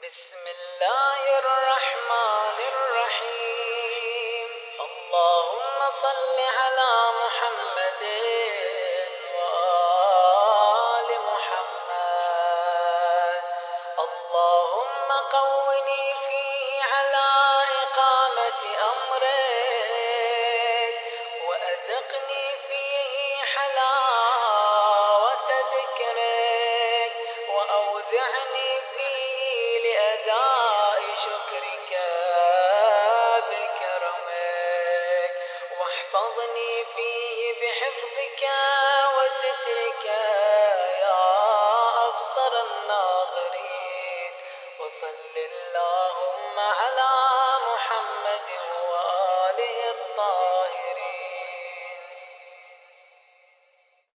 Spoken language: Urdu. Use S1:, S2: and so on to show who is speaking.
S1: بسم الله الرحمن الرحيم. اللهم صل على محمد وآل محمد. اللهم قوني فيه على إقامة أمرك، وأذقني فيه حلاوة ذكرك، وأوزعني فيه لأداء شكرك بكرمك، واحفظني فيه بحفظك وسترك